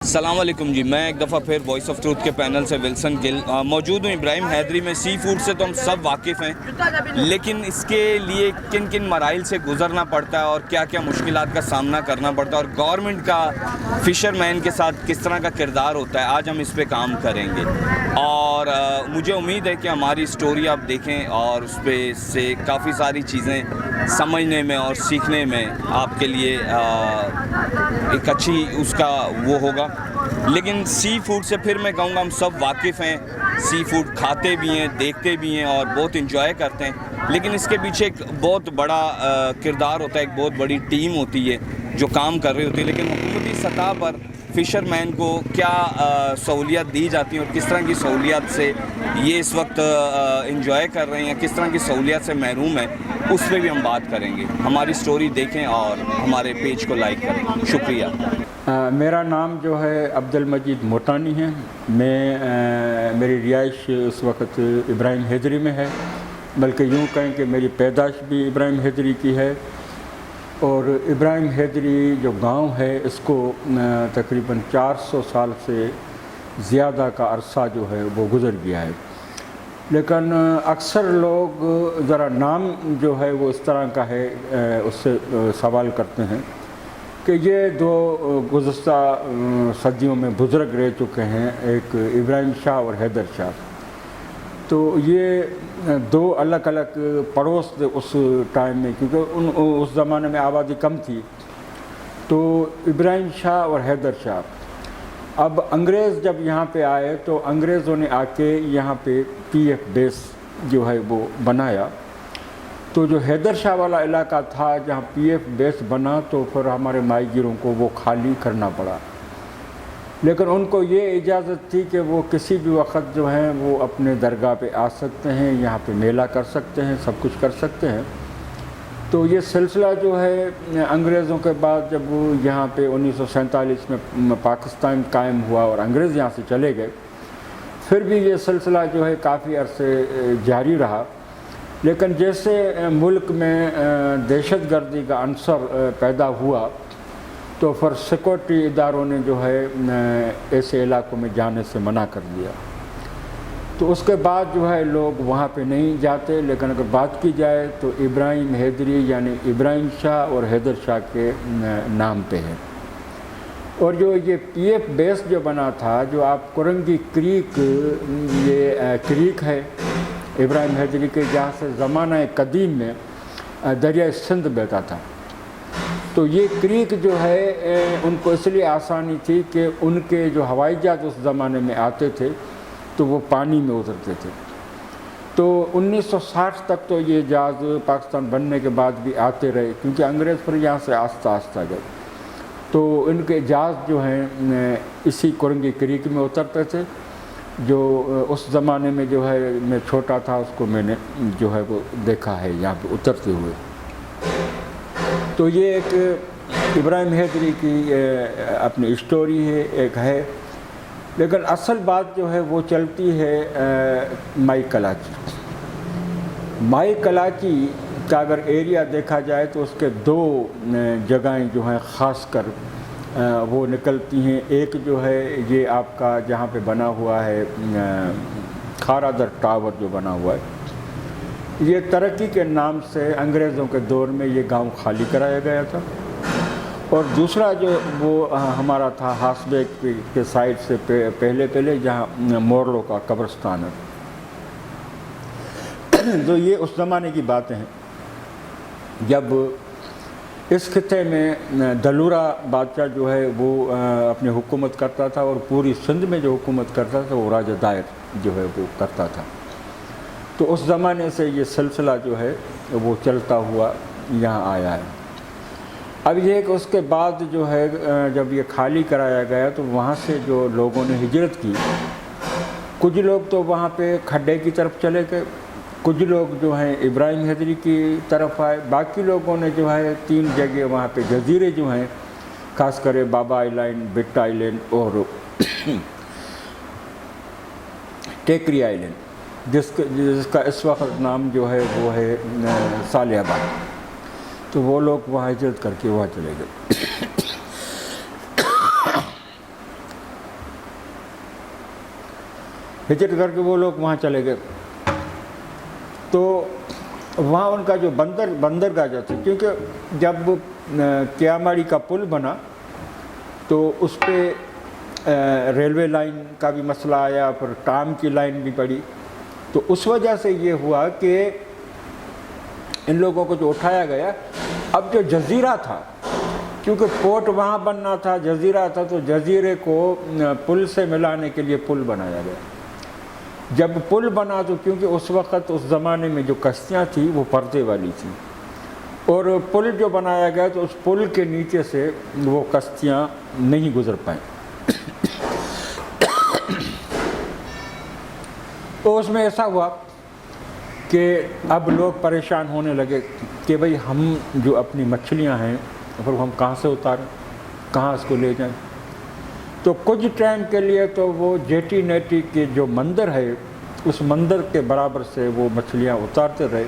السلام علیکم جی، میں ایک دفعہ پھر وائس آف ٹروتھ کے پینل سے ولسن گل موجود ہوں ابراہیم حیدری میں۔ سی فوڈ سے تو ہم سب واقف ہیں، لیکن اس کے لیے کن کن مراحل سے گزرنا پڑتا ہے اور کیا کیا مشکلات کا سامنا کرنا پڑتا ہے، اور گورنمنٹ کا فشر مین کے ساتھ کس طرح کا کردار ہوتا ہے، آج ہم اس پہ کام کریں گے۔ اور مجھے امید ہے کہ ہماری سٹوری آپ دیکھیں اور اس پہ سے کافی ساری چیزیں سمجھنے میں اور سیکھنے میں آپ کے لیے ایک اچھی اس کا وہ ہوگا۔ لیکن سی فوڈ سے پھر میں کہوں گا ہم سب واقف ہیں، سی فوڈ کھاتے بھی ہیں، دیکھتے بھی ہیں اور بہت انجوائے کرتے ہیں، لیکن اس کے پیچھے ایک بہت بڑا کردار ہوتا ہے، ایک بہت بڑی ٹیم ہوتی ہے جو کام کر رہی ہوتی ہے۔ لیکن حکومتی سطح پر فشر مین کو کیا سہولیات دی جاتی ہیں اور کس طرح کی سہولیات سے یہ اس وقت انجوائے کر رہے ہیں، کس طرح کی سہولیات سے محروم ہیں، اس پہ بھی ہم بات کریں گے۔ ہماری سٹوری دیکھیں اور ہمارے پیج کو لائک کریں۔ شکریہ۔ میرا نام جو ہے عبد المجید موٹانی ہے۔ میری رہائش اس وقت ابراہیم حیدری میں ہے، بلکہ یوں کہیں کہ میری پیدائش بھی ابراہیم حیدری کی ہے، اور ابراہیم حیدری جو گاؤں ہے اس کو تقریباً 400 سال سے زیادہ کا عرصہ جو ہے وہ گزر گیا ہے۔ لیکن اکثر لوگ ذرا نام جو ہے وہ اس طرح کا ہے، اس سے سوال کرتے ہیں کہ یہ دو گزشتہ صدیوں میں بزرگ رہ چکے ہیں، ایک ابراہیم شاہ اور حیدر شاہ، تو یہ دو الگ الگ پڑوس تھے اس ٹائم میں، کیونکہ اس زمانے میں آبادی کم تھی۔ تو ابراہیم شاہ اور حیدر شاہ، اب انگریز جب یہاں پہ آئے تو انگریزوں نے آ کے یہاں پہ پی ایف بیس جو ہے وہ بنایا۔ تو جو حیدر شاہ والا علاقہ تھا جہاں پی ایف بیس بنا، تو پھر ہمارے ماہی گیروں کو وہ خالی کرنا پڑا، لیکن ان کو یہ اجازت تھی کہ وہ کسی بھی وقت جو ہیں وہ اپنے درگاہ پہ آ سکتے ہیں، یہاں پہ میلہ کر سکتے ہیں، سب کچھ کر سکتے ہیں۔ تو یہ سلسلہ جو ہے انگریزوں کے بعد جب وہ یہاں پہ 1947 میں پاکستان قائم ہوا اور انگریز یہاں سے چلے گئے، پھر بھی یہ سلسلہ جو ہے کافی عرصے جاری رہا۔ لیکن جیسے ملک میں دہشت گردی کا عنصر پیدا ہوا، تو پھر سیکورٹی اداروں نے جو ہے ایسے علاقوں میں جانے سے منع کر دیا۔ تو اس کے بعد جو ہے لوگ وہاں پہ نہیں جاتے، لیکن اگر بات کی جائے تو ابراہیم حیدری یعنی ابراہیم شاہ اور حیدر شاہ کے نام پہ ہے۔ اور جو یہ پی ایف بیس جو بنا تھا، جو آپ کرنگی کریک، یہ کریک ہے ابراہیم حیدری کے، جہاں سے زمانہ قدیم میں دریائے سندھ بہتا تھا۔ تو یہ کریک جو ہے ان کو اس لیے آسانی تھی کہ ان کے جو ہوائی جہاز اس زمانے میں آتے تھے تو وہ پانی میں اترتے تھے۔ تو 1960 تک تو یہ جہاز پاکستان بننے کے بعد بھی آتے رہے، کیونکہ انگریز پھر یہاں سے آہستہ آہستہ گئے۔ تو ان کے جہاز جو ہیں اسی کرنگی کریک میں اترتے تھے، جو اس زمانے میں جو ہے میں چھوٹا تھا، اس کو میں نے جو ہے وہ دیکھا ہے یہاں پہ اترتے ہوئے۔ تو یہ ایک ابراہیم حیدری کی اپنی اسٹوری ہے، ایک ہے۔ لیکن اصل بات جو ہے وہ چلتی ہے مائی کلاچی۔ مائی کلاچی کا اگر ایریا دیکھا جائے تو اس کے دو جگہیں جو ہیں خاص کر وہ نکلتی ہیں۔ ایک جو ہے یہ آپ کا جہاں پہ بنا ہوا ہے کھارا در ٹاور جو بنا ہوا ہے، یہ ترقی کے نام سے انگریزوں کے دور میں یہ گاؤں خالی کرایا گیا تھا۔ اور دوسرا جو وہ ہمارا تھا ہاس بیگ کے سائڈ سے پہلے جہاں مورلو کا قبرستان ہے۔ تو یہ اس زمانے کی باتیں ہیں جب اس خطے میں دلورا بادشاہ جو ہے وہ اپنی حکومت کرتا تھا، اور پوری سندھ میں جو حکومت کرتا تھا وہ راجہ دائر جو ہے وہ کرتا تھا۔ تو اس زمانے سے یہ سلسلہ جو ہے وہ چلتا ہوا یہاں آیا ہے۔ اب یہ کہ اس کے بعد جو ہے جب یہ خالی کرایا گیا تو وہاں سے جو لوگوں نے ہجرت کی، کچھ لوگ تو وہاں پہ کھڈے کی طرف چلے گئے، کچھ لوگ جو ہیں ابراہیم حیدری کی طرف آئے، باقی لوگوں نے جو ہے 3 جگہ وہاں پہ جزیرے جو ہیں، خاص کر بابا آئی لینڈ، بٹ آئی لینڈ اور ٹیکری آئی لینڈ، جس کا اس وقت نام جو ہے وہ ہے صالح آباد، تو وہ لوگ وہاں ہجرت کر کے وہاں چلے گئے۔ ہجرت کر کے وہ لوگ وہاں چلے گئے. تو وہاں ان کا جو بندرگاہ جو تھی، کیونکہ جب کیاماڑی کا پل بنا تو اس پہ ریلوے لائن کا بھی مسئلہ آیا، پھر ٹام کی لائن بھی پڑی. تو اس وجہ سے یہ ہوا کہ ان لوگوں کو جو اٹھایا گیا، اب جو جزیرہ تھا، کیونکہ پورٹ وہاں بننا تھا، جزیرہ تھا، تو جزیرے کو پل سے ملانے کے لیے پل بنایا گیا. جب پل بنا تو کیونکہ اس وقت اس زمانے میں جو کشتیاں تھیں وہ پردے والی تھیں، اور پل جو بنایا گیا تو اس پل کے نیچے سے وہ کشتیاں نہیں گزر پائیں. تو اس میں ایسا ہوا کہ اب لوگ پریشان ہونے لگے کہ بھئی ہم جو اپنی مچھلیاں ہیں پھر ہم کہاں سے اتاریں، کہاں اس کو لے جائیں. تو کچھ ٹائم کے لیے تو وہ جیٹی نیٹی کے جو مندر ہے اس مندر کے برابر سے وہ مچھلیاں اتارتے رہے.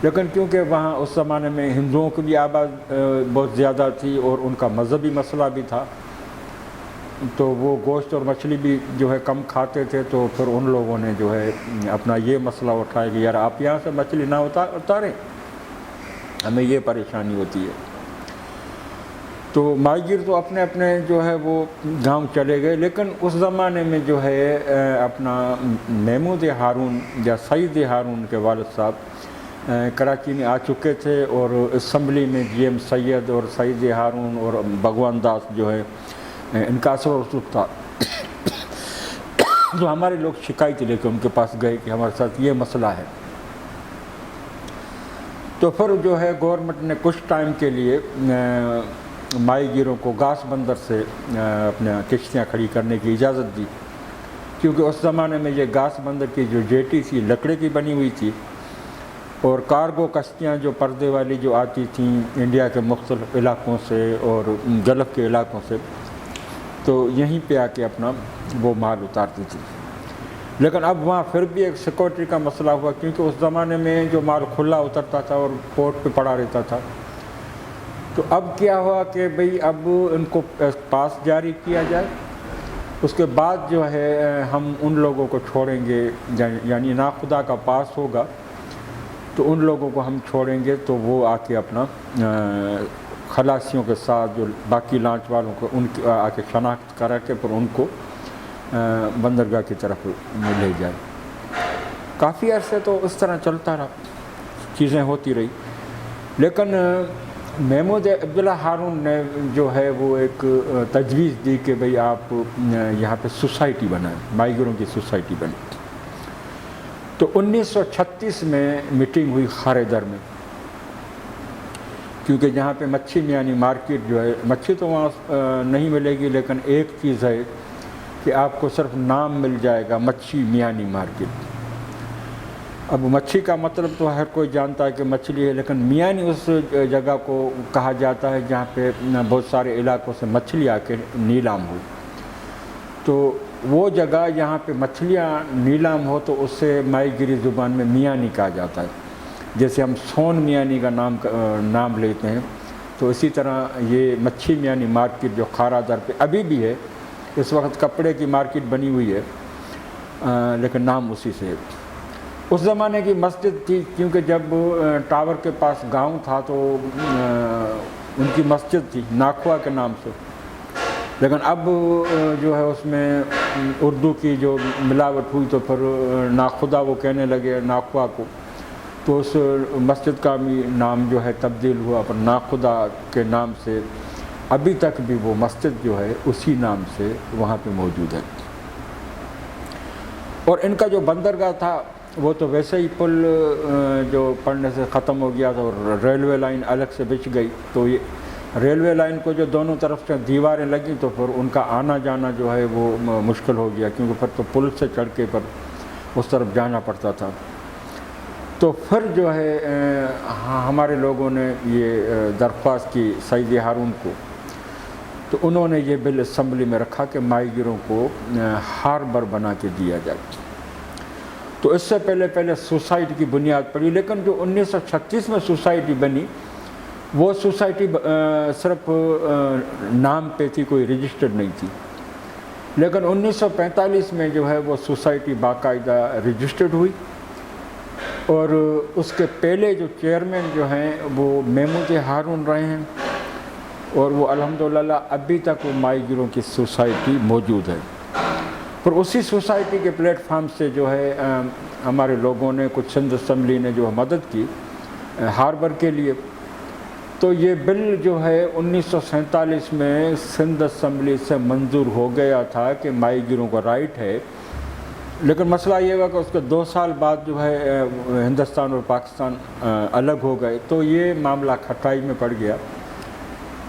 لیکن کیونکہ وہاں اس زمانے میں ہندوؤں کی بھی آباد بہت زیادہ تھی اور ان کا مذہبی مسئلہ بھی تھا، تو وہ گوشت اور مچھلی بھی جو ہے کم کھاتے تھے. تو پھر ان لوگوں نے جو ہے اپنا یہ مسئلہ اٹھایا کہ یار آپ یہاں سے مچھلی نہ اتاریں، ہمیں یہ پریشانی ہوتی ہے. تو ماہی گیر تو اپنے اپنے جو ہے وہ گاؤں چلے گئے. لیکن اس زمانے میں جو ہے اپنا محمود ہارون یا سعید ہارون کے والد صاحب کراچی میں آ چکے تھے، اور اسمبلی میں جی ایم سید اور سعید ہارون اور بھگوان داس جو ہے ان کا اثر و رسوخ تھا. تو ہمارے لوگ شکایت لے کے ان کے پاس گئے کہ ہمارے ساتھ یہ مسئلہ ہے. تو پھر جو ہے گورنمنٹ نے کچھ ٹائم کے لیے ماہی گیروں کو گاس بندر سے اپنے کشتیاں کھڑی کرنے کی اجازت دی، کیونکہ اس زمانے میں یہ گاس بندر کی جو جیٹی تھی لکڑے کی بنی ہوئی تھی، اور کارگو کشتیاں جو پردے والی جو آتی تھیں انڈیا کے مختلف علاقوں سے اور گلف کے علاقوں سے، تو یہیں پہ آ کے اپنا وہ مال اتارتی تھی. لیکن اب وہاں پھر بھی ایک سیکورٹی کا مسئلہ ہوا، کیونکہ اس زمانے میں جو مال کھلا اترتا تھا اور پورٹ پہ پڑا رہتا تھا. تو اب کیا ہوا کہ بھئی اب ان کو پاس جاری کیا جائے، اس کے بعد جو ہے ہم ان لوگوں کو چھوڑیں گے، یعنی ناخدا کا پاس ہوگا تو ان لوگوں کو ہم چھوڑیں گے، تو وہ آ کے اپنا خلاصیوں کے ساتھ جو باقی لانچ والوں کو ان کی آ کے شناخت کرا کے پھر ان کو بندرگاہ کی طرف لے جائے. کافی عرصے تو اس طرح چلتا رہا، چیزیں ہوتی رہی. لیکن محمود عبداللہ ہارون نے جو ہے وہ ایک تجویز دی کہ بھئی آپ یہاں پہ سوسائٹی بنائیں، ماہی گیروں کی سوسائٹی بنی. تو 1936 میں میٹنگ ہوئی خارے در میں، کیونکہ جہاں پہ مچھی میانی مارکیٹ جو ہے، مچھی تو وہاں نہیں ملے گی، لیکن ایک چیز ہے کہ آپ کو صرف نام مل جائے گا، مچھی میانی مارکیٹ. اب مچھی کا مطلب تو ہر کوئی جانتا ہے کہ مچھلی ہے، لیکن میانی اس جگہ کو کہا جاتا ہے جہاں پہ بہت سارے علاقوں سے مچھلی آ کے نیلام ہو. تو وہ جگہ جہاں پہ مچھلیاں نیلام ہو تو اس سے ماہی گیری زبان میں میانی کہا جاتا ہے. جیسے ہم سون میانی کا نام لیتے ہیں، تو اسی طرح یہ مچھی میانی مارکیٹ جو خارا در پہ ابھی بھی ہے، اس وقت کپڑے کی مارکیٹ بنی ہوئی ہے، لیکن نام اسی سے ہے. اس زمانے کی مسجد تھی، کیونکہ جب ٹاور کے پاس گاؤں تھا تو ان کی مسجد تھی ناکھوا کے نام سے. لیکن اب جو ہے اس میں اردو کی جو ملاوٹ ہوئی تو پھر ناخدا وہ کہنے لگے ناکھوا کو، تو اس مسجد کا بھی نام جو ہے تبدیل ہوا پر ناخدا کے نام سے. ابھی تک بھی وہ مسجد جو ہے اسی نام سے وہاں پہ موجود ہے. اور ان کا جو بندرگاہ تھا وہ تو ویسے ہی پل جو پڑنے سے ختم ہو گیا تھا اور ریلوے لائن الگ سے بچ گئی. تو یہ ریلوے لائن کو جو دونوں طرف سے دیواریں لگیں تو پھر ان کا آنا جانا جو ہے وہ مشکل ہو گیا، کیونکہ پھر تو پل سے چڑھ کے پر اس طرف جانا پڑتا تھا. تو پھر جو ہے ہمارے لوگوں نے یہ درخواست کی سعید ہارون کو، تو انہوں نے یہ بل اسمبلی میں رکھا کہ ماہی گیروں کو ہاربر بنا کے دیا جائے. تو اس سے پہلے سوسائٹی کی بنیاد پڑی. لیکن جو 1936 میں سوسائٹی بنی وہ سوسائٹی صرف نام پہ تھی، کوئی رجسٹرڈ نہیں تھی. لیکن 1945 میں جو ہے وہ سوسائٹی باقاعدہ رجسٹرڈ ہوئی، اور اس کے پہلے جو چیئرمین جو ہیں وہ محمود ہارون رہے ہیں، اور وہ الحمدللہ ابھی تک وہ ماہی گیروں کی سوسائٹی موجود ہے۔ اور اسی سوسائٹی کے پلیٹ فارم سے جو ہے ہمارے لوگوں نے، کچھ سندھ اسمبلی نے جو مدد کی ہاربر کے لیے، تو یہ بل جو ہے 1947 میں سندھ اسمبلی سے منظور ہو گیا تھا کہ ماہی گیروں کا رائٹ ہے، لیکن مسئلہ یہ ہوا کہ اس کے 2 سال بعد جو ہے ہندوستان اور پاکستان الگ ہو گئے، تو یہ معاملہ کھٹائی میں پڑ گیا۔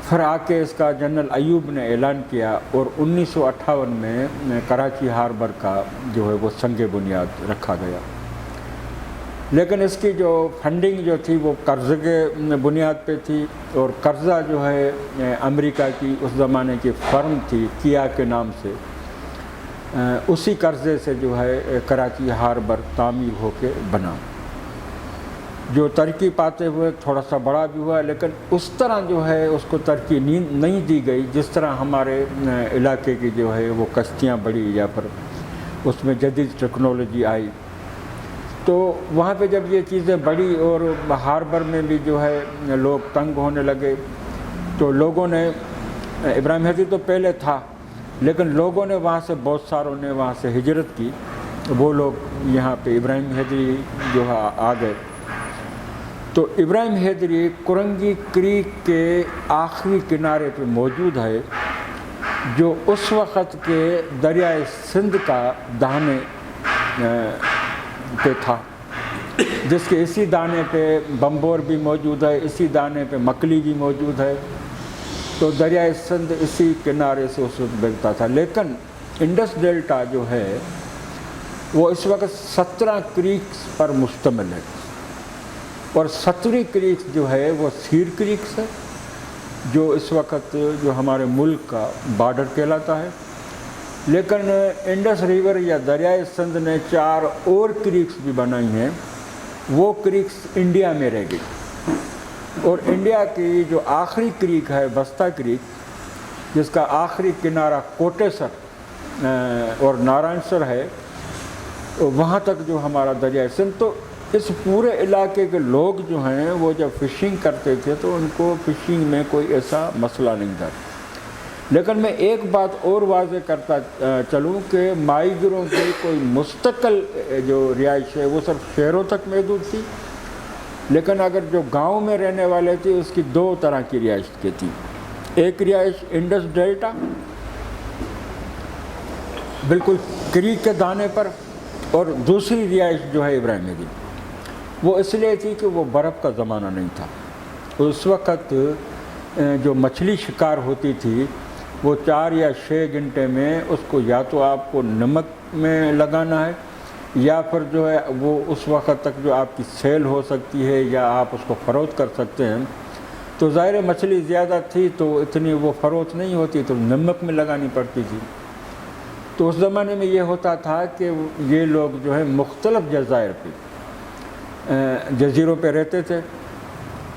پھر آ کے اس کا جنرل ایوب نے اعلان کیا، اور 1958 میں کراچی ہاربر کا جو ہے وہ سنگ بنیاد رکھا گیا۔ لیکن اس کی جو فنڈنگ جو تھی وہ قرضے کے بنیاد پہ تھی، اور قرضہ جو ہے امریکہ کی اس زمانے کی فرم تھی کیا کے نام سے، اسی قرضے سے جو ہے کراچی ہاربر تعمیر ہو کے بنا، جو ترقی پاتے ہوئے تھوڑا سا بڑا بھی ہوا، لیکن اس طرح جو ہے اس کو ترقی نہیں دی گئی جس طرح ہمارے علاقے کی جو ہے وہ کشتیاں بڑھی، یا پھر اس میں جدید ٹیکنالوجی آئی۔ تو وہاں پہ جب یہ چیزیں بڑھی اور ہاربر میں بھی جو ہے لوگ تنگ ہونے لگے، تو لوگوں نے، ابراہیم حیدری تو پہلے تھا لیکن لوگوں نے وہاں سے، بہت ساروں نے وہاں سے ہجرت کی، وہ لوگ یہاں پہ ابراہیم حیدری جو ہے آ گئے۔ تو ابراہیم حیدری کرنگی کریک کے آخری کنارے پہ موجود ہے، جو اس وقت کے دریائے سندھ کا دانے پہ تھا، جس کے اسی دانے پہ بمبور بھی موجود ہے، اسی دانے پہ مکلی بھی موجود ہے۔ تو دریائے سندھ اسی کنارے سے اس وقت بہتا تھا، لیکن انڈس ڈیلٹا جو ہے وہ اس وقت 17 کریکس پر مشتمل ہے، اور 17 کریکس جو ہے وہ سیر کریکس ہے، جو اس وقت جو ہمارے ملک کا بارڈر کہلاتا ہے۔ لیکن انڈس ریور یا دریائے سندھ نے 4 اور کریکس بھی بنائی ہیں، وہ کریکس انڈیا میں رہ گئی، اور انڈیا کی جو آخری کریک ہے بستہ کریک، جس کا آخری کنارہ کوٹیسر اور نارائن سر ہے، وہاں تک جو ہمارا دریائے سندھ۔ تو اس پورے علاقے کے لوگ جو ہیں وہ جب فشنگ کرتے تھے تو ان کو فشنگ میں کوئی ایسا مسئلہ نہیں تھا۔ لیکن میں ایک بات اور واضح کرتا چلوں کہ ماہی گیروں کی کوئی مستقل جو رہائش ہے وہ صرف شہروں تک محدود تھی، لیکن اگر جو گاؤں میں رہنے والے تھے اس کی 2 طرح کی رہائش کی تھی۔ ایک رہائش انڈس ڈیلٹا بالکل کریک کے دانے پر، اور دوسری رہائش جو ہے ابراہیم حیدری، وہ اس لیے تھی کہ وہ برف کا زمانہ نہیں تھا۔ اس وقت جو مچھلی شکار ہوتی تھی وہ 4 یا 6 گھنٹے میں اس کو یا تو آپ کو نمک میں لگانا ہے، یا پھر جو ہے وہ اس وقت تک جو آپ کی سیل ہو سکتی ہے یا آپ اس کو فروخت کر سکتے ہیں۔ تو ظاہر مچھلی زیادہ تھی تو اتنی وہ فروخت نہیں ہوتی، تو نمک میں لگانی پڑتی تھی۔ تو اس زمانے میں یہ ہوتا تھا کہ یہ لوگ جو ہے مختلف جزائر پہ، جزیروں پہ رہتے تھے،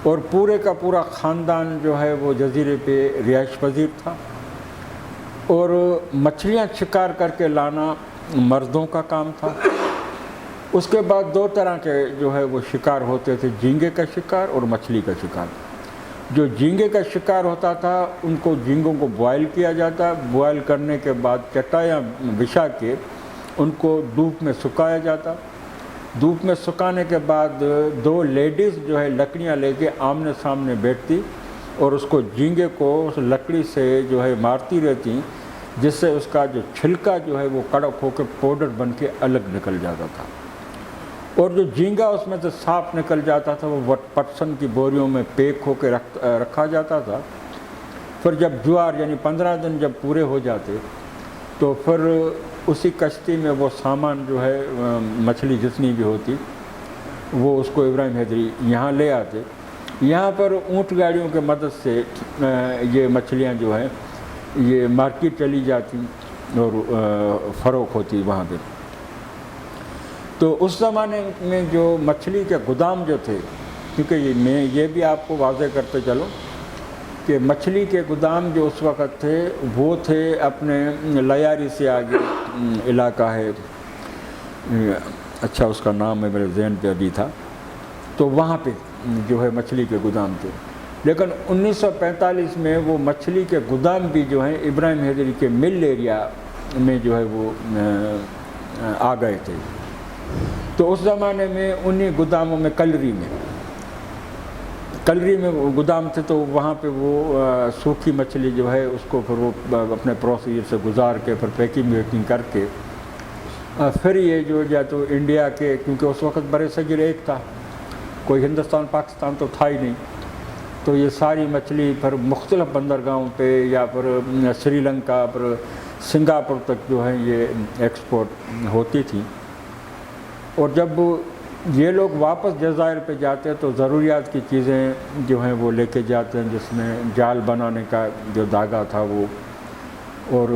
اور پورے کا پورا خاندان جو ہے وہ جزیرے پہ رہائش پذیر تھا، اور مچھلیاں شکار کر کے لانا مردوں کا کام تھا۔ اس کے بعد 2 طرح کے جو ہے وہ شکار ہوتے تھے، جھینگے کا شکار اور مچھلی کا شکار۔ جو جھینگے کا شکار ہوتا تھا ان کو، جھینگوں کو بوائل کیا جاتا، بوائل کرنے کے بعد چٹائیاں بچھا کے ان کو دھوپ میں سکھایا جاتا۔ دھوپ میں سکھانے کے بعد 2 لیڈیز جو ہے لکڑیاں لے کے آمنے سامنے بیٹھتی، اور اس کو جھینگے کو اس لکڑی سے جو ہے مارتی رہتی، جس سے اس کا جو چھلکا جو ہے وہ کڑک ہو کے پاؤڈر بن کے الگ نکل جاتا تھا، اور جو جھینگا اس میں سے صاف نکل جاتا تھا وہ پٹسن کی بوریوں میں پیک ہو کے رکھا جاتا تھا۔ پھر جب جوار یعنی 15 دن جب پورے ہو جاتے تو پھر اسی کشتی میں وہ سامان جو ہے مچھلی جتنی بھی ہوتی وہ اس کو ابراہیم حیدری یہاں لے آتے۔ یہاں پر اونٹ گاڑیوں کے مدد سے یہ مچھلیاں جو ہیں یہ مارکیٹ چلی جاتی اور فروخت ہوتی وہاں پہ۔ تو اس زمانے میں جو مچھلی کے گودام جو تھے، کیونکہ میں یہ بھی آپ کو واضح کرتے چلوں کہ مچھلی کے گودام جو اس وقت تھے وہ تھے اپنے لیاری سے آگے علاقہ ہے، اچھا اس کا نام ہے میرے ذہن پہ ابھی تھا، تو وہاں پہ جو ہے مچھلی کے گودام تھے. لیکن 1945 میں وہ مچھلی کے گودام بھی جو ہیں ابراہیم حیدری کے مل ایریا میں جو ہے وہ آ گئے تھے. تو اس زمانے میں انہی گوداموں میں کلری میں وہ گودام تھے، تو وہاں پہ وہ سوکھی مچھلی جو ہے اس کو پھر وہ اپنے پروسیجر سے گزار کے پھر پیکنگ ویکنگ کر کے پھر یہ جو یا تو انڈیا کے، کیونکہ اس وقت بر صغیر ایک تھا، کوئی ہندوستان پاکستان تو تھا ہی نہیں، تو یہ ساری مچھلی پھر مختلف بندرگاہوں پہ یا پھر سری لنکا پر سنگاپور تک جو ہے یہ ایکسپورٹ ہوتی تھی. اور جب یہ لوگ واپس جزائر پہ جاتے تو ضروریات کی چیزیں جو ہیں وہ لے کے جاتے ہیں، جس میں جال بنانے کا جو دھاگا تھا وہ، اور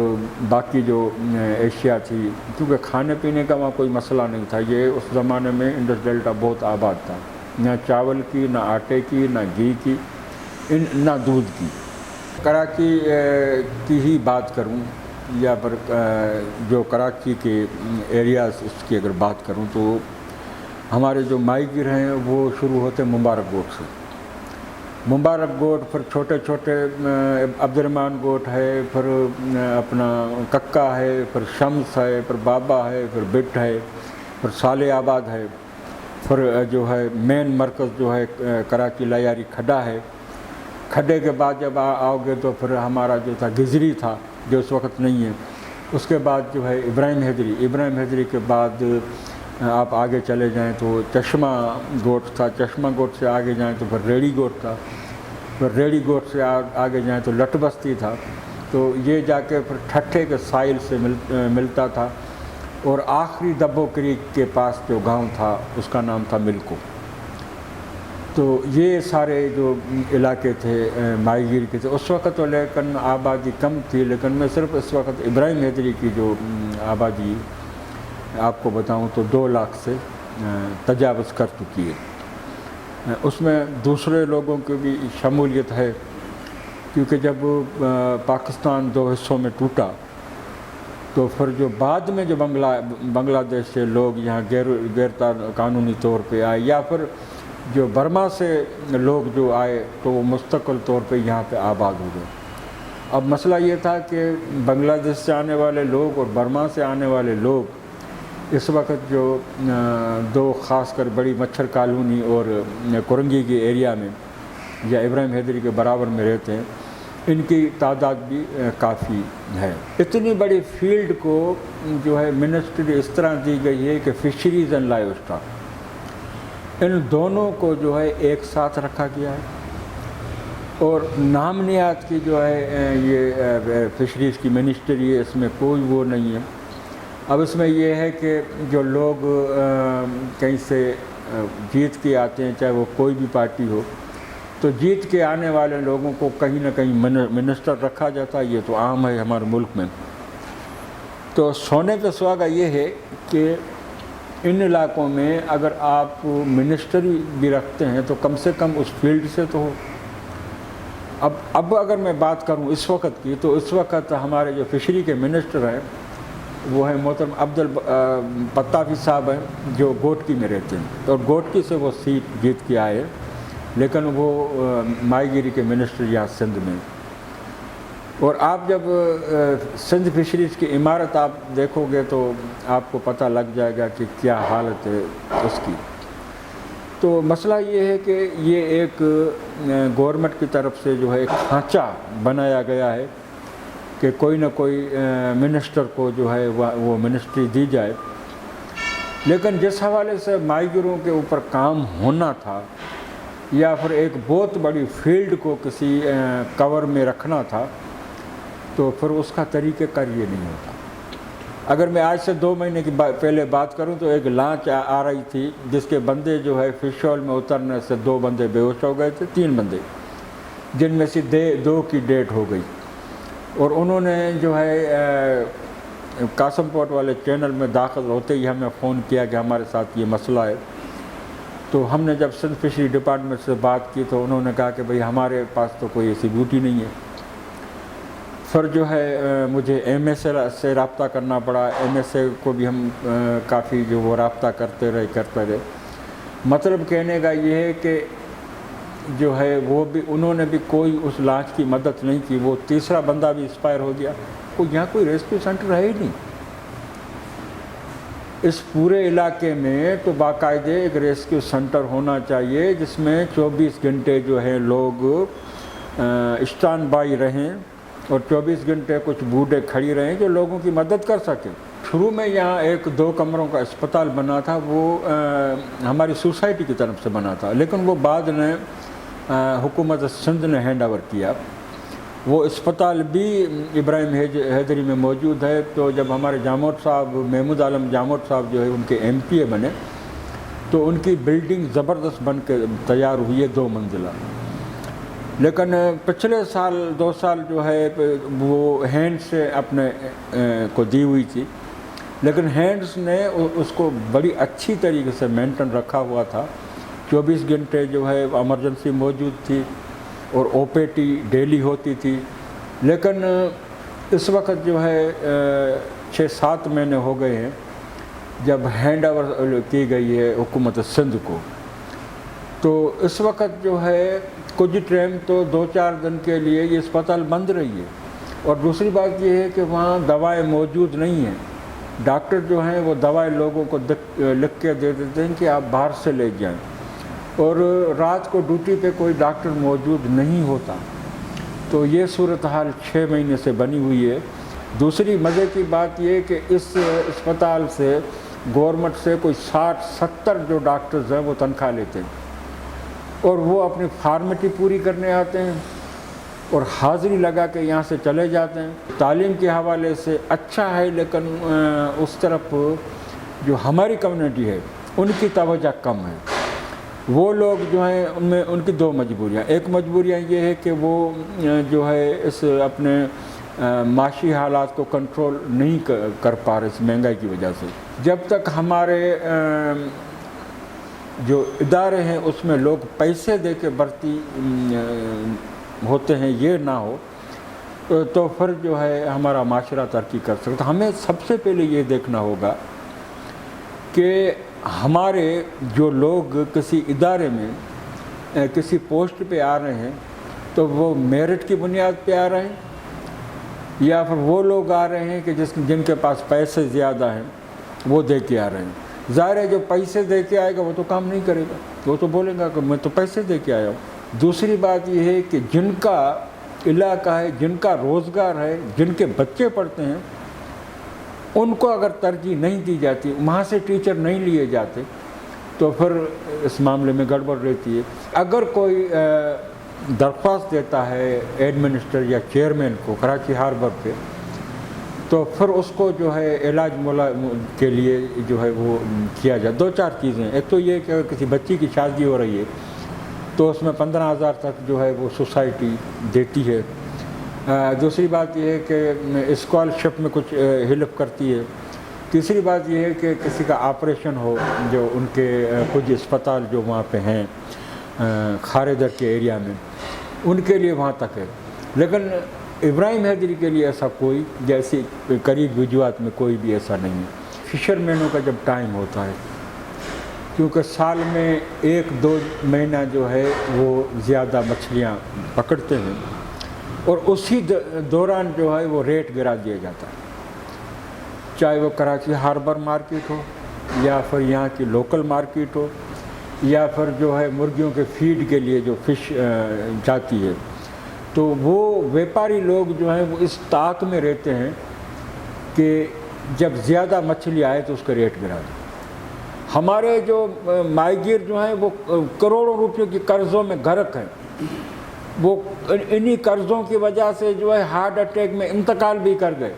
باقی جو اشیاء تھی، کیونکہ کھانے پینے کا وہاں کوئی مسئلہ نہیں تھا. یہ اس زمانے میں انڈس ڈیلٹا بہت آباد تھا، نہ چاول کی، نہ آٹے کی، نہ گھی کی، نہ دودھ کی. کراچی کی ہی بات کروں یا پھر جو کراچی کے ایریاز اس کی اگر بات کروں تو ہمارے جو ماہی گیر ہیں وہ شروع ہوتے مبارک گوٹ سے. مبارک گوٹ، پھر چھوٹے چھوٹے عبد الرحمن گوٹ ہے، پھر اپنا ککا ہے، پھر شمس ہے، پھر بابا ہے، پھر بٹ ہے، پھر صالح آباد ہے، پھر جو ہے مین مرکز جو ہے کراچی لیاری کھڈا ہے. کھڈے کے بعد جب آؤ گے تو پھر ہمارا جو تھا گزری تھا جو اس وقت نہیں ہے. اس کے بعد جو ہے ابراہیم حیدری کے بعد آپ آگے چلے جائیں تو چشمہ گوٹ تھا، چشمہ گوٹ سے آگے جائیں تو پھر ریڑی گوٹ تھا، پھر ریڑی گوٹ سے آگے جائیں تو لٹ بستی تھا. تو یہ جا کے پھر ٹھٹھے کے ساحل سے ملتا تھا، اور آخری دبو کریک کے پاس جو گاؤں تھا اس کا نام تھا ملکو. تو یہ سارے جو علاقے تھے ماہی گیر کے تھے اس وقت تو، لیکن آبادی کم تھی. لیکن میں صرف اس وقت ابراہیم حیدری کی جو آبادی آپ کو بتاؤں تو 2 لاکھ سے تجاوز کر چکی ہے. اس میں دوسرے لوگوں کی بھی شمولیت ہے، کیونکہ جب پاکستان 2 حصوں میں ٹوٹا تو پھر جو بعد میں جو بنگلہ دیش سے لوگ یہاں غیر قانونی طور پہ آئے، یا پھر جو برما سے لوگ جو آئے تو وہ مستقل طور پہ یہاں پہ آباد ہو گئے. اب مسئلہ یہ تھا کہ بنگلہ دیش سے آنے والے لوگ اور برما سے آنے والے لوگ اس وقت جو 2 خاص کر بڑی مچھر کالونی اور کرنگی کے ایریا میں یا ابراہیم حیدری کے برابر میں رہتے ہیں، ان کی تعداد بھی کافی ہے. اتنی بڑی فیلڈ کو جو ہے منسٹری اس طرح دی گئی ہے کہ فشریز اینڈ لائیو اسٹاک، ان دونوں کو جو ہے ایک ساتھ رکھا گیا ہے. اور نامنیات کی جو ہے یہ فشریز کی منسٹری ہے، اس میں کوئی وہ نہیں ہے. اب اس میں یہ ہے کہ جو لوگ کہیں سے جیت کے آتے ہیں، چاہے وہ کوئی بھی پارٹی ہو، تو جیت کے آنے والے لوگوں کو کہیں نہ کہیں منسٹر رکھا جاتا ہے. یہ تو عام ہے ہمارے ملک میں. تو سونے پہ سہاگا یہ ہے کہ ان علاقوں میں اگر آپ منسٹری بھی رکھتے ہیں تو کم سے کم اس فیلڈ سے تو ہو. اب اگر میں بات کروں اس وقت کی، تو اس وقت ہمارے جو فشری کے منسٹر ہیں وہ ہیں محترم عبد الپتافی صاحب ہیں، جو گوٹکی میں رہتے ہیں، اور گوٹکی سے وہ سیٹ جیت کے آئے، لیکن وہ ماہی گیری کے منسٹر یہاں سندھ میں. اور آپ جب سندھ فشریز کی عمارت آپ دیکھو گے تو آپ کو پتہ لگ جائے گا کہ کیا حالت ہے اس کی. تو مسئلہ یہ ہے کہ یہ ایک گورنمنٹ کی طرف سے جو ہے ایک ڈھانچہ بنایا گیا ہے کہ کوئی نہ کوئی منسٹر کو جو ہے وہ منسٹری دی جائے. لیکن جس حوالے سے ماہی گیروں کے اوپر کام ہونا تھا، یا پھر ایک بہت بڑی فیلڈ کو کسی کور میں رکھنا تھا، تو پھر اس کا طریقہ کار یہ نہیں ہوتا. اگر میں آج سے 2 مہینے کی پہلے بات کروں تو ایک لانچ آ رہی تھی جس کے بندے جو ہے فش ہول میں اترنے سے 2 بندے بے ہوش ہو گئے تھے، 3 بندے، جن میں سے 2 کی ڈیتھ ہو گئی. اور انہوں نے جو ہے قاسم پورٹ والے چینل میں داخل ہوتے ہی ہمیں فون کیا کہ ہمارے ساتھ یہ مسئلہ ہے. تو ہم نے جب سندھ فشری ڈپارٹمنٹ سے بات کی تو انہوں نے کہا کہ بھئی ہمارے پاس تو کوئی ایسی بوٹی نہیں ہے. پھر جو ہے مجھے ایم ایس سے رابطہ کرنا پڑا. ایم ایس اے کو بھی ہم کافی جو وہ رابطہ کرتے رہے. مطلب کہنے کا یہ ہے کہ جو ہے وہ بھی انہوں نے بھی کوئی اس لانچ کی مدد نہیں کی. وہ تیسرا بندہ بھی ایکسپائر ہو گیا. یہاں کوئی ریسکیو سینٹر ہے ہی نہیں. اس پورے علاقے میں تو باقاعدے ایک ریسکیو سینٹر ہونا چاہیے جس میں 24 گھنٹے جو ہے لوگ اسٹینڈ بائی رہیں اور 24 گھنٹے کچھ بوڑھے کھڑی رہیں جو لوگوں کی مدد کر سکیں. شروع میں یہاں ایک 2 کمروں کا اسپتال بنا تھا. وہ ہماری سوسائٹی کی طرف سے بنا تھا, لیکن وہ بعد میں حکومت سندھ نے ہینڈ اوور کیا. وہ اسپتال بھی ابراہیم حیدری میں موجود ہے. تو جب ہمارے جاموٹ صاحب محمود عالم جاموٹ صاحب جو ہے ان کے ایم پی اے بنے تو ان کی بلڈنگ زبردست بن کے تیار ہوئی ہے 2 منزلہ. لیکن پچھلے سال 2 سال جو ہے وہ ہینڈ سے اپنے کو دی ہوئی تھی, لیکن ہینڈس نے اس کو بڑی اچھی طریقے سے مینٹین رکھا ہوا تھا. 24 گھنٹے جو ہے ایمرجنسی موجود تھی اور او پی ٹی ڈیلی ہوتی تھی. لیکن اس وقت جو ہے 6-7 مہینے ہو گئے ہیں جب ہینڈ اوور کی گئی ہے حکومت سندھ کو. تو اس وقت جو ہے کچھ ٹائم تو 2-4 دن کے لیے یہ اسپتال بند رہی ہے. اور دوسری بات یہ ہے کہ وہاں دوائیں موجود نہیں ہیں. ڈاکٹر جو ہیں وہ دوائیں لوگوں کو لکھ کے دے دیتے ہیں کہ آپ باہر سے لے جائیں, اور رات کو ڈیوٹی پہ کوئی ڈاکٹر موجود نہیں ہوتا. تو یہ صورتحال 6 مہینے سے بنی ہوئی ہے. دوسری مزے کی بات یہ کہ اس اسپتال سے گورنمنٹ سے کوئی 60-70 جو ڈاکٹرز ہیں وہ تنخواہ لیتے ہیں, اور وہ اپنی فارمیٹی پوری کرنے آتے ہیں اور حاضری لگا کے یہاں سے چلے جاتے ہیں. تعلیم کے حوالے سے اچھا ہے, لیکن اس طرف جو ہماری کمیونٹی ہے ان کی توجہ کم ہے. وہ لوگ جو ہیں ان میں ان کی 2 مجبوریاں. ایک مجبوریاں یہ ہے کہ وہ جو ہے اس اپنے معاشی حالات کو کنٹرول نہیں کر پا رہے اس مہنگائی کی وجہ سے. جب تک ہمارے جو ادارے ہیں اس میں لوگ پیسے دے کے بھرتی ہوتے ہیں یہ نہ ہو تو پھر جو ہے ہمارا معاشرہ ترقی کر سکتا. ہمیں سب سے پہلے یہ دیکھنا ہوگا کہ ہمارے جو لوگ کسی ادارے میں کسی پوسٹ پہ آ رہے ہیں تو وہ میرٹ کی بنیاد پہ آ رہے ہیں, یا پھر وہ لوگ آ رہے ہیں کہ جن کے پاس پیسے زیادہ ہیں وہ دے کے آ رہے ہیں. ظاہر ہے جو پیسے دے کے آئے گا وہ تو کام نہیں کرے گا, وہ تو بولے گا کہ میں تو پیسے دے کے آیا ہوں. دوسری بات یہ ہے کہ جن کا علاقہ ہے, جن کا روزگار ہے, جن کے بچے پڑھتے ہیں, ان کو اگر ترجیح نہیں دی جاتی, وہاں سے ٹیچر نہیں لیے جاتے, تو پھر اس معاملے میں گڑبڑ رہتی ہے. اگر کوئی درخواست دیتا ہے ایڈمنسٹر یا چیئرمین کو کراچی ہاربر پہ, تو پھر اس کو جو ہے علاج مولا کے لیے جو ہے وہ کیا جائے. 2-4 چیزیں. ایک تو یہ کہ کسی بچی کی شادی ہو رہی ہے تو اس میں 15,000 تک جو ہے وہ سوسائٹی دیتی ہے. دوسری بات یہ ہے کہ اسکالرشپ میں کچھ ہیلپ کرتی ہے. تیسری بات یہ ہے کہ کسی کا آپریشن ہو, جو ان کے کچھ اسپتال جو وہاں پہ ہیں خاردر کے ایریا میں, ان کے لیے وہاں تک ہے. لیکن ابراہیم حیدری کے لیے ایسا کوئی جیسی قریب وجوہات میں کوئی بھی ایسا نہیں ہے. فشر مینوں کا جب ٹائم ہوتا ہے, کیونکہ سال میں 1-2 مہینہ جو ہے وہ زیادہ مچھلیاں پکڑتے ہیں, اور اسی دوران جو ہے وہ ریٹ گرا دیا جاتا ہے, چاہے وہ کراچی ہاربر مارکیٹ ہو یا پھر یہاں کی لوکل مارکیٹ ہو, یا پھر جو ہے مرغیوں کے فیڈ کے لیے جو فش جاتی ہے. تو وہ بیپاری لوگ جو ہیں وہ اس طاق میں رہتے ہیں کہ جب زیادہ مچھلی آئے تو اس کا ریٹ گرا دیں. ہمارے جو ماہی گیر جو ہیں وہ کروڑوں روپیوں کی قرضوں میں غرق ہیں. وہ انہی قرضوں کی وجہ سے جو ہے ہارٹ اٹیک میں انتقال بھی کر گئے.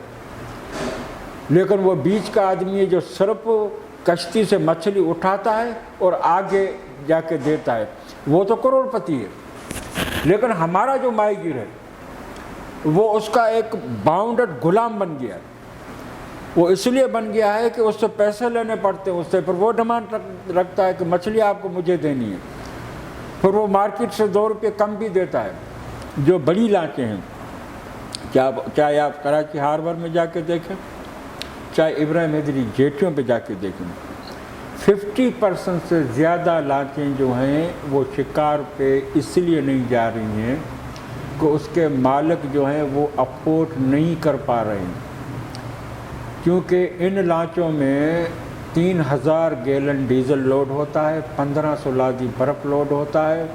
لیکن وہ بیچ کا آدمی ہے جو صرف کشتی سے مچھلی اٹھاتا ہے اور آگے جا کے دیتا ہے, وہ تو کروڑ پتی ہے. لیکن ہمارا جو ماہی گیر ہے وہ اس کا ایک باؤنڈڈ غلام بن گیا. وہ اس لیے بن گیا ہے کہ اس سے پیسے لینے پڑتے ہیں اس سے، پھر وہ ڈیمانڈ رکھتا ہے کہ مچھلی آپ کو مجھے دینی ہے، پھر وہ مارکیٹ سے 2 روپے کم بھی دیتا ہے۔ جو بڑی لانچیں ہیں، چاہے آپ کراچی ہاربر میں جا کے دیکھیں، چاہے ابراہیم حیدری جیٹیوں پہ جا کے دیکھیں، 50% سے زیادہ لانچیں جو ہیں وہ شکار پہ اس لیے نہیں جا رہی ہیں کہ اس کے مالک جو ہیں وہ افورڈ نہیں کر پا رہے ہیں، کیونکہ ان لانچوں میں 3000 گیلن ڈیزل لوڈ ہوتا ہے، 1500 لادی برف لوڈ ہوتا ہے،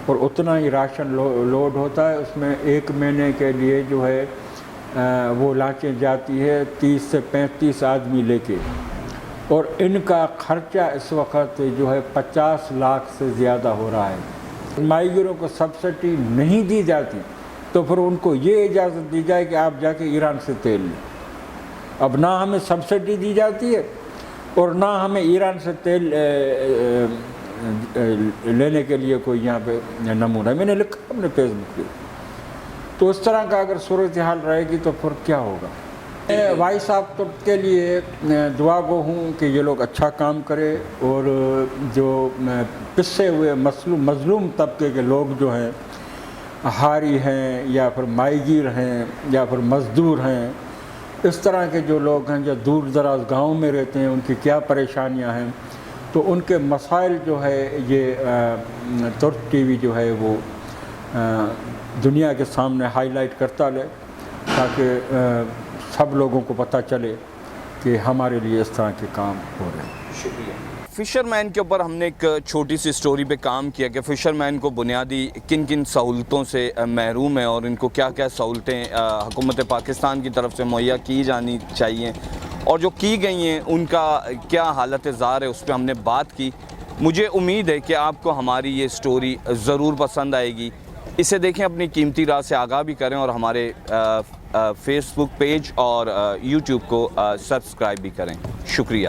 اور اتنا ہی راشن لوڈ ہوتا ہے۔ اس میں 1 مہینے کے لیے جو ہے وہ لانچیں جاتی ہے 30 سے 35 آدمی لے کے، اور ان کا خرچہ اس وقت جو ہے 50 لاکھ سے زیادہ ہو رہا ہے۔ ماہی گیروں کو سبسڈی نہیں دی جاتی تو پھر ان کو یہ اجازت دی جائے کہ آپ جا کے ایران سے تیل لیں۔ اب نہ ہمیں سبسڈی دی جاتی ہے اور نہ ہمیں ایران سے تیل لینے کے لیے کوئی یہاں پہ نمونہ ہے۔ میں نے لکھا اپنے فیس بک پہ۔ تو اس طرح کا اگر صورتحال رہے گی تو پھر کیا ہوگا؟ میں وائی صاحب کے لیے دعا گو ہوں کہ یہ لوگ اچھا کام کرے، اور جو پسے ہوئے مظلوم طبقے کے لوگ جو ہیں، ہاری ہیں یا پھر ماہی گیر ہیں یا پھر مزدور ہیں، اس طرح کے جو لوگ ہیں جو دور دراز گاؤں میں رہتے ہیں، ان کی کیا پریشانیاں ہیں، تو ان کے مسائل جو ہے یہ ترک ٹی وی جو ہے وہ دنیا کے سامنے ہائی لائٹ کرتا لے، تاکہ سب لوگوں کو پتہ چلے کہ ہمارے لیے اس طرح کے کام ہو رہے ہیں۔ شکریہ۔ فشر مین کے اوپر ہم نے ایک چھوٹی سی سٹوری پہ کام کیا کہ فشر مین کو بنیادی کن کن سہولتوں سے محروم ہیں اور ان کو کیا کیا سہولتیں حکومت پاکستان کی طرف سے مہیا کی جانی چاہیے، اور جو کی گئی ہیں ان کا کیا حالت زار ہے، اس پہ ہم نے بات کی۔ مجھے امید ہے کہ آپ کو ہماری یہ سٹوری ضرور پسند آئے گی۔ اسے دیکھیں، اپنی قیمتی رائے سے آگاہ بھی کریں، اور ہمارے فیس بک پیج اور یوٹیوب کو سبسکرائب بھی کریں۔ شکریہ۔